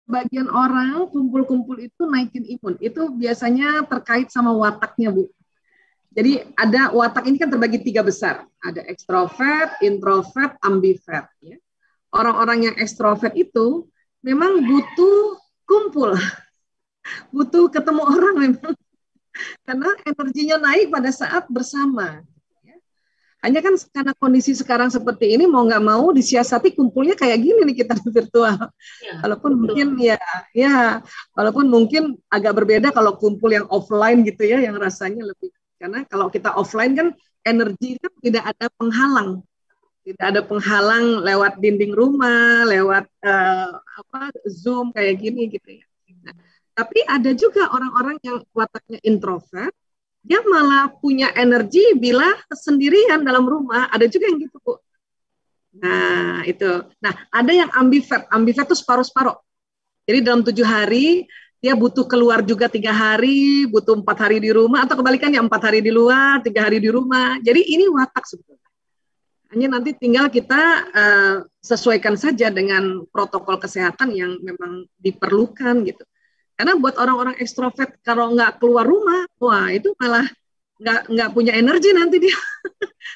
sebagian orang kumpul-kumpul itu naikin imun. Itu biasanya terkait sama wataknya, Bu. Jadi ada watak ini kan terbagi 3 besar. Ada ekstrovert, introvert, ambivert. Ya. Orang-orang yang ekstrovert itu memang butuh kumpul, butuh ketemu orang memang. Karena energinya naik pada saat bersama. Hanya kan karena kondisi sekarang seperti ini mau nggak mau disiasati kumpulnya kayak gini nih kita virtual. Ya, walaupun betul. Mungkin walaupun mungkin agak berbeda kalau kumpul yang offline gitu ya, yang rasanya lebih. Karena kalau kita offline kan energi kan tidak ada penghalang. Tidak ada penghalang lewat dinding rumah, lewat Zoom kayak gini gitu ya. Nah, tapi ada juga orang-orang yang wataknya introvert, dia malah punya energi bila sendirian dalam rumah. Ada juga yang gitu, Bu. Nah, itu. Nah, ada yang ambivert. Ambivert itu separuh-separuh. Jadi dalam 7 hari, dia butuh keluar juga 3 hari, butuh 4 hari di rumah, atau kebalikannya 4 hari di luar, 3 hari di rumah. Jadi ini watak sebetulnya. Hanya nanti tinggal kita sesuaikan saja dengan protokol kesehatan yang memang diperlukan gitu. Karena buat orang-orang ekstrovert kalau nggak keluar rumah, wah itu malah nggak punya energi nanti dia,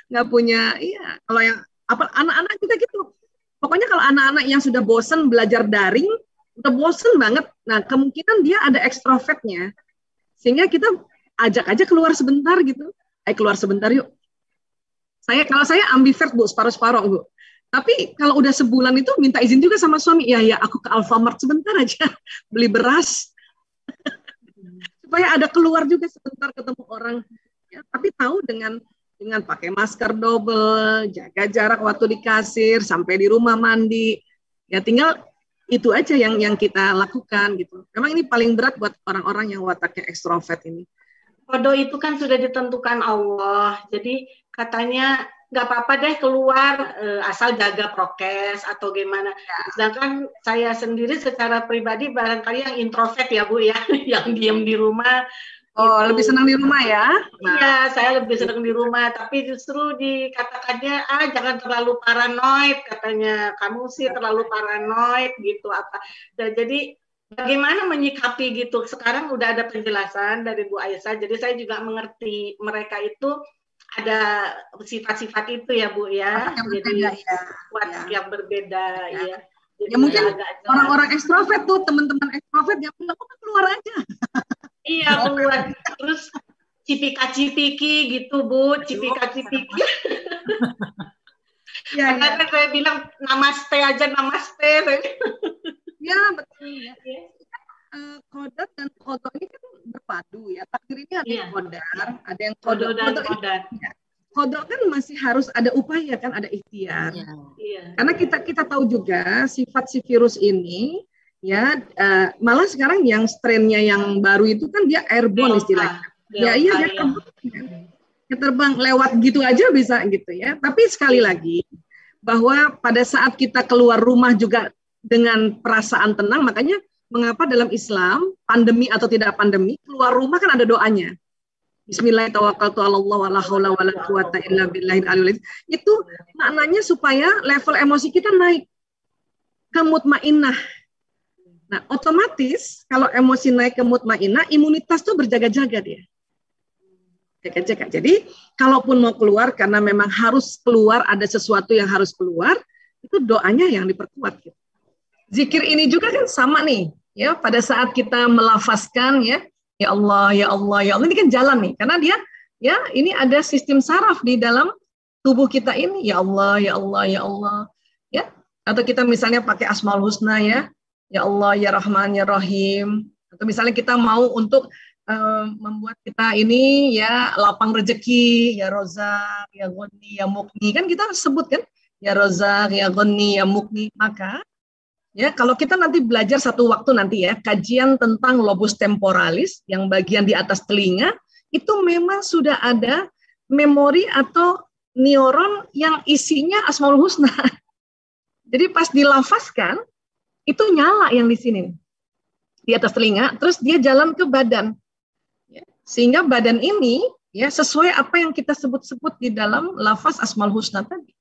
nggak punya. Iya, kalau yang anak-anak kita gitu. Pokoknya kalau anak-anak yang sudah bosan belajar daring, udah bosan banget. Nah kemungkinan dia ada ekstrovertnya, sehingga kita ajak aja keluar sebentar gitu. Ayo keluar sebentar yuk. Kalau saya ambivert, Bu, separuh-separuh, Bu. Tapi kalau udah sebulan itu minta izin juga sama suami, ya aku ke Alfamart sebentar aja beli beras. Supaya ada keluar juga sebentar ketemu orang. Ya, tapi tahu dengan pakai masker double, jaga jarak waktu di kasir, sampai di rumah mandi. Ya tinggal itu aja yang kita lakukan gitu. Memang ini paling berat buat orang-orang yang wataknya ekstrovert ini. Kodo itu kan sudah ditentukan Allah. Jadi katanya nggak apa-apa deh keluar asal jaga prokes atau gimana. Sedangkan saya sendiri secara pribadi barangkali yang introvert ya Bu ya, yang diam di rumah. Oh, gitu. Lebih senang di rumah ya? Iya, saya lebih senang di rumah. Tapi justru dikatakannya jangan terlalu paranoid katanya. Kamu sih terlalu paranoid gitu apa. Dan jadi bagaimana menyikapi gitu? Sekarang udah ada penjelasan dari Bu Aisyah. Jadi saya juga mengerti mereka itu ada sifat-sifat itu ya Bu ya. Jadi watak yang berbeda ya. Jadi ya mungkin orang-orang ekstrovert tuh teman-teman ekstrovert yang bilang keluar aja. Iya keluar. Terus cipika-cipiki gitu Bu, cipika-cipiki. Ya, karena saya bilang namaste aja namaste. Ya betul ya. Kodar dan kodok ini kan berpadu ya. Takdir ini ada yang kodar, ada yang kodok. Kodok kan masih harus ada upaya kan, ada ikhtiar. Ya. Karena kita tahu juga sifat si virus ini ya malah sekarang yang strainnya yang baru itu kan dia airborne istilahnya. Dia terbang lewat gitu aja bisa gitu ya. Tapi sekali lagi bahwa pada saat kita keluar rumah juga dengan perasaan tenang, makanya mengapa dalam Islam pandemi atau tidak pandemi keluar rumah kan ada doanya. Bismillahirrahmanirrahim. Itu maknanya supaya level emosi kita naik ke mutmainnah. Nah, otomatis kalau emosi naik ke mutmainnah, imunitas tuh berjaga-jaga dia. Jaga-jaga. Jadi, kalaupun mau keluar karena memang harus keluar, ada sesuatu yang harus keluar, itu doanya yang diperkuat. Gitu. Zikir ini juga kan sama nih, ya pada saat kita melafazkan ya Allah, ya Allah, ya Allah, ini kan jalan nih, karena dia ya ini ada sistem saraf di dalam tubuh kita ini, ya Allah, ya Allah, ya Allah, ya. Atau kita misalnya pakai Asmaul Husna ya Allah, ya Rahman, ya Rahim. Atau misalnya kita mau untuk membuat kita ini ya lapang rezeki, ya Rozak, ya Ghani, ya Mukni, kan kita sebut kan, ya Rozak, ya Ghani, ya Mukni. Maka ya kalau kita nanti belajar satu waktu nanti ya kajian tentang lobus temporalis yang bagian di atas telinga, itu memang sudah ada memori atau neuron yang isinya Asmaul Husna. Jadi pas dilafazkan itu nyala yang di sini di atas telinga, terus dia jalan ke badan. Sehingga badan ini ya sesuai apa yang kita sebut-sebut di dalam lafaz Asmaul Husna tadi.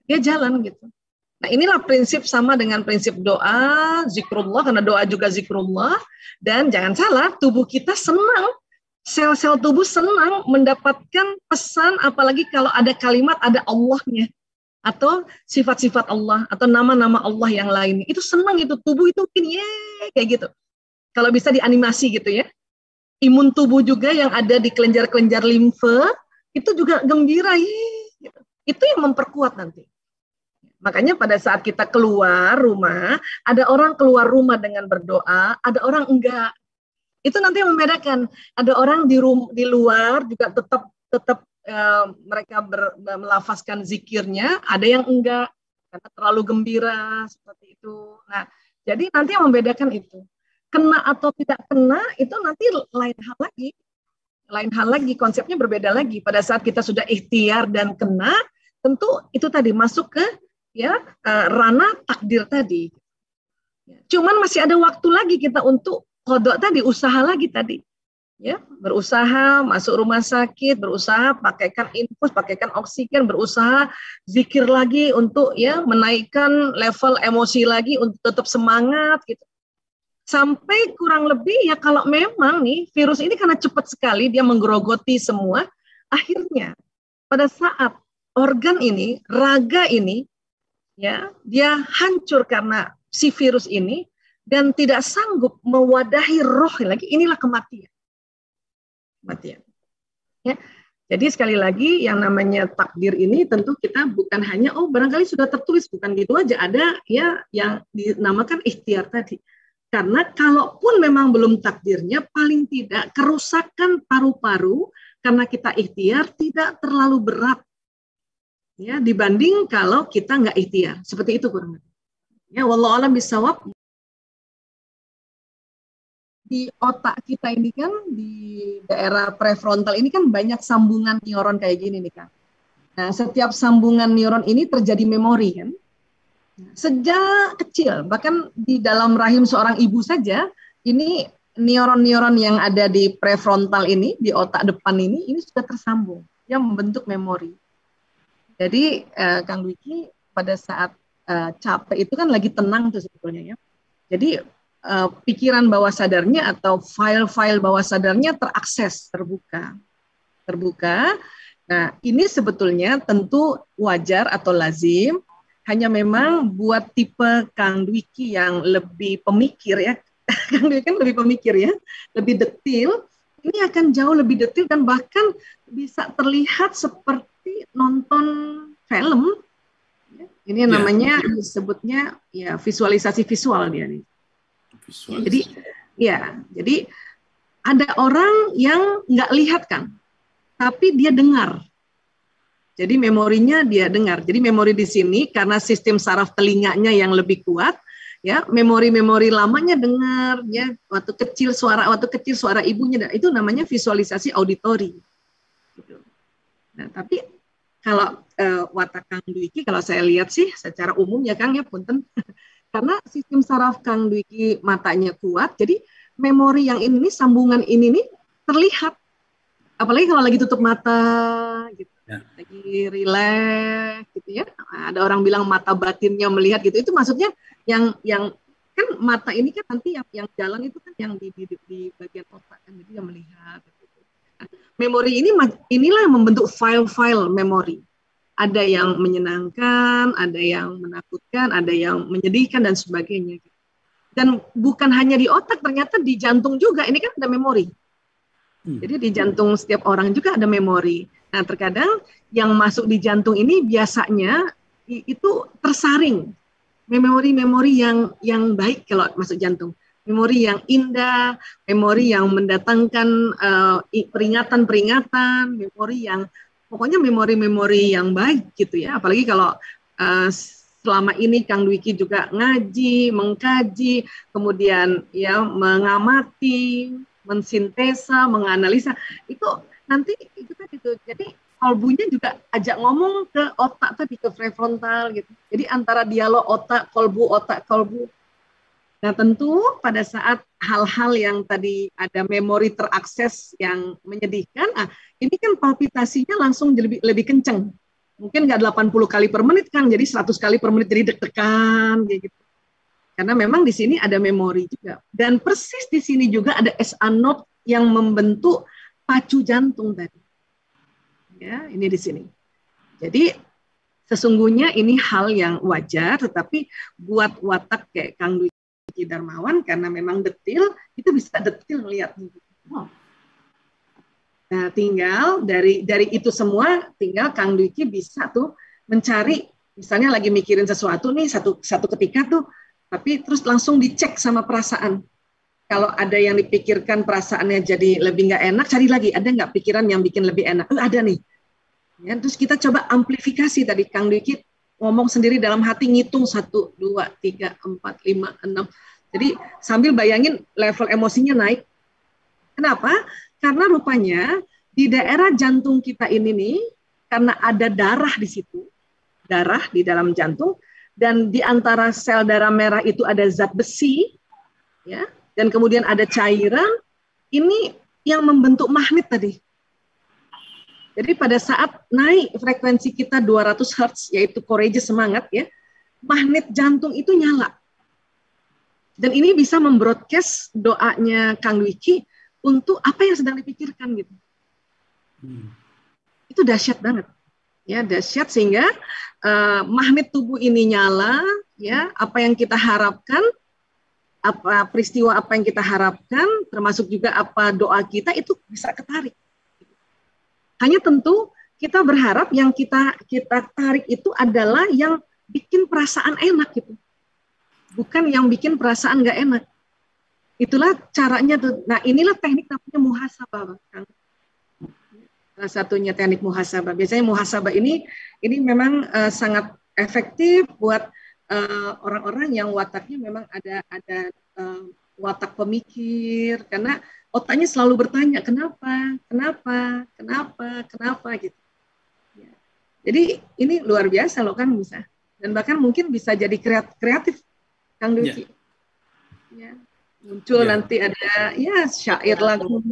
Dia jalan gitu. Nah, inilah prinsip sama dengan prinsip doa, zikrullah, karena doa juga zikrullah. Dan jangan salah, tubuh kita senang, sel-sel tubuh senang mendapatkan pesan, apalagi kalau ada kalimat, ada Allahnya, atau sifat-sifat Allah, atau nama-nama Allah yang lain. Itu senang, itu tubuh itu bikin kayak gitu. Kalau bisa dianimasi gitu ya. Imun tubuh juga yang ada di kelenjar-kelenjar limfe, itu juga gembira, gitu. Itu yang memperkuat nanti. Makanya pada saat kita keluar rumah, ada orang keluar rumah dengan berdoa, ada orang enggak. Itu nanti yang membedakan. Ada orang di luar juga tetap mereka melafazkan zikirnya, ada yang enggak karena terlalu gembira seperti itu. Nah, jadi nanti yang membedakan itu. Kena atau tidak kena itu nanti lain hal lagi. Lain hal lagi, konsepnya berbeda lagi. Pada saat kita sudah ikhtiar dan kena, tentu itu tadi masuk ke ranah takdir tadi. Cuman masih ada waktu lagi kita untuk kodok tadi, usaha lagi tadi. Ya, berusaha masuk rumah sakit, berusaha pakaikan infus, pakaikan oksigen, berusaha zikir lagi untuk menaikkan level emosi lagi untuk tetap semangat gitu. Sampai kurang lebih kalau memang nih virus ini karena cepat sekali dia menggerogoti semua, akhirnya pada saat organ ini, raga ini dia hancur karena si virus ini dan tidak sanggup mewadahi roh lagi, inilah kematian. Ya. Jadi sekali lagi yang namanya takdir ini tentu kita bukan hanya barangkali sudah tertulis, bukan gitu aja, ada yang dinamakan ikhtiar tadi. Karena kalaupun memang belum takdirnya, paling tidak kerusakan paru-paru karena kita ikhtiar tidak terlalu berat. Ya, dibanding kalau kita nggak ikhtiar. Seperti itu kurang lebih. Ya, wallahu a'lam bishawab. Di otak kita ini kan, di daerah prefrontal ini kan banyak sambungan neuron kayak gini nih Kang. Nah, setiap sambungan neuron ini terjadi memori kan. Sejak kecil, bahkan di dalam rahim seorang ibu saja, ini neuron-neuron yang ada di prefrontal ini, di otak depan ini sudah tersambung. Yang membentuk memori. Jadi Kang Dwiki pada saat capek itu kan lagi tenang tuh sebetulnya ya. Jadi pikiran bawah sadarnya atau file-file bawah sadarnya terakses, terbuka. Nah, ini sebetulnya tentu wajar atau lazim, hanya memang buat tipe Kang Dwiki yang lebih pemikir ya. Kang Dwiki kan lebih pemikir ya, lebih detil. Ini akan jauh lebih detil dan bahkan bisa terlihat seperti nonton film. Ini namanya disebutnya visualisasi visual dia nih. Jadi ada orang yang nggak lihat kan, tapi dia dengar. Jadi memorinya dia dengar. Jadi memori di sini karena sistem saraf telinganya yang lebih kuat, memori-memori lamanya dengar, waktu kecil suara ibunya, itu namanya visualisasi auditori. Gitu. Nah, tapi kalau watak Kang Dwiki, kalau saya lihat sih secara umum ya Kang ya punten, karena sistem saraf Kang Dwiki matanya kuat, jadi memori yang ini sambungan ini nih terlihat, apalagi kalau lagi tutup mata, gitu, lagi rileks, gitu ya. Ada orang bilang mata batinnya melihat gitu, itu maksudnya yang kan mata ini kan nanti yang jalan itu kan yang di bagian otak kan, jadi yang melihat. Gitu. Nah, memori inilah yang membentuk file-file memori. Ada yang menyenangkan, ada yang menakutkan, ada yang menyedihkan dan sebagainya. Dan bukan hanya di otak, ternyata di jantung juga. Ini kan ada memori. Jadi di jantung setiap orang juga ada memori. Nah, terkadang yang masuk di jantung ini biasanya itu tersaring. Memori-memori yang baik kalau masuk jantung. Memori yang indah, memori yang mendatangkan peringatan-peringatan, memori yang pokoknya memori-memori yang baik gitu ya. Apalagi kalau selama ini Kang Dwiki juga ngaji, mengkaji, kemudian mengamati, mensintesa, menganalisa, itu nanti itu tadi tuh. Jadi kolbunya juga ajak ngomong ke otak tadi, ke prefrontal gitu. Jadi antara dialog otak kolbu. Nah, tentu pada saat hal-hal yang tadi ada memori terakses yang menyedihkan, ini kan palpitasinya langsung lebih kenceng. Mungkin nggak 80 kali per menit, Kang, jadi 100 kali per menit, jadi deg-degan kayak gitu. Karena memang di sini ada memori juga. Dan persis di sini juga ada SA node yang membentuk pacu jantung tadi. Ya, ini di sini. Jadi sesungguhnya ini hal yang wajar, tetapi buat watak kayak Kang Dwiki Darmawan, karena memang detil, itu bisa detil melihatnya. Nah, tinggal dari itu semua, tinggal Kang Dwiki bisa tuh mencari, misalnya lagi mikirin sesuatu nih, satu ketika tuh, tapi terus langsung dicek sama perasaan. Kalau ada yang dipikirkan perasaannya jadi lebih nggak enak, cari lagi, ada nggak pikiran yang bikin lebih enak? Ada nih. Ya, terus kita coba amplifikasi tadi, Kang Dwiki ngomong sendiri dalam hati, ngitung 1, 2, 3, 4, 5, 6. Jadi sambil bayangin level emosinya naik. Kenapa? Karena rupanya di daerah jantung kita ini nih, karena ada darah di situ, darah di dalam jantung, dan di antara sel darah merah itu ada zat besi, ya, dan kemudian ada cairan, ini yang membentuk magnet tadi. Jadi pada saat naik frekuensi kita 200 Hz, yaitu courageous, semangat, ya, magnet jantung itu nyala. Dan ini bisa membroadcast doanya Kang Dwiki untuk apa yang sedang dipikirkan gitu. Itu dahsyat banget. Ya, dahsyat sehingga magnet tubuh ini nyala, ya, apa yang kita harapkan, peristiwa apa yang kita harapkan, termasuk juga apa doa kita, itu bisa ketarik. Hanya tentu kita berharap yang kita tarik itu adalah yang bikin perasaan enak gitu. Bukan yang bikin perasaan nggak enak. Itulah caranya tuh. Nah, inilah teknik namanya muhasabah, Kang. Salah satunya teknik muhasabah. Biasanya muhasabah ini memang sangat efektif buat orang-orang yang wataknya memang ada watak pemikir, karena otaknya selalu bertanya kenapa gitu. Ya. Jadi ini luar biasa loh kan, bisa, dan bahkan mungkin bisa jadi kreatif, Kang Dwiki. Ya. Muncul nanti ada syair lagu.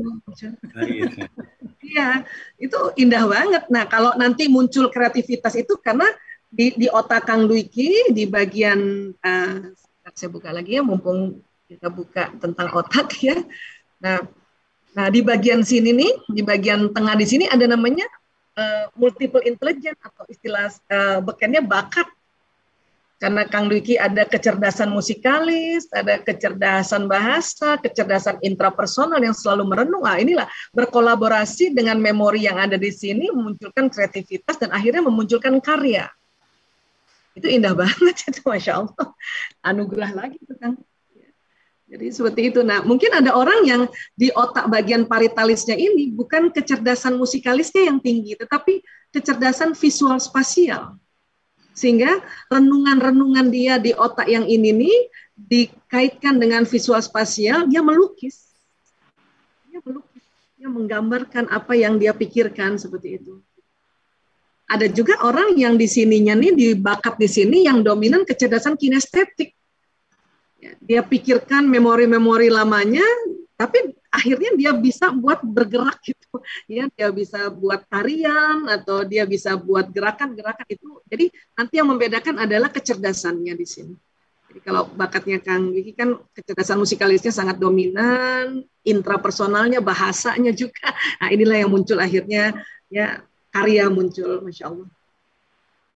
Iya, itu indah banget. Nah, kalau nanti muncul kreativitas itu karena di otak Kang Dwiki di bagian saya buka lagi ya, mumpung kita buka tentang otak ya. Nah di bagian sini nih, di bagian tengah di sini ada namanya multiple intelligence, atau istilah bekennya bakat. Karena Kang Dwiki ada kecerdasan musikalis, ada kecerdasan bahasa, kecerdasan intrapersonal yang selalu merenung. Nah, inilah berkolaborasi dengan memori yang ada di sini, memunculkan kreativitas dan akhirnya memunculkan karya. Itu indah banget itu, Masya Allah. Anugerah lagi itu, Kang. Jadi seperti itu. Nah, mungkin ada orang yang di otak bagian paritalisnya ini bukan kecerdasan musikalisnya yang tinggi, tetapi kecerdasan visual spasial. Sehingga renungan-renungan dia di otak yang ini nih dikaitkan dengan visual spasial, dia melukis. Dia menggambarkan apa yang dia pikirkan, seperti itu. Ada juga orang yang di sininya nih, di bakat di sini yang dominan kecerdasan kinestetik. Dia pikirkan memori-memori lamanya, tapi akhirnya dia bisa buat bergerak gitu. Ya, dia bisa buat tarian atau dia bisa buat gerakan-gerakan itu. Jadi nanti yang membedakan adalah kecerdasannya di sini. Jadi kalau bakatnya Kang Dwiki kan kecerdasan musikalisnya sangat dominan, intrapersonalnya, bahasanya juga. Nah, inilah yang muncul akhirnya ya karya muncul, Masya Allah.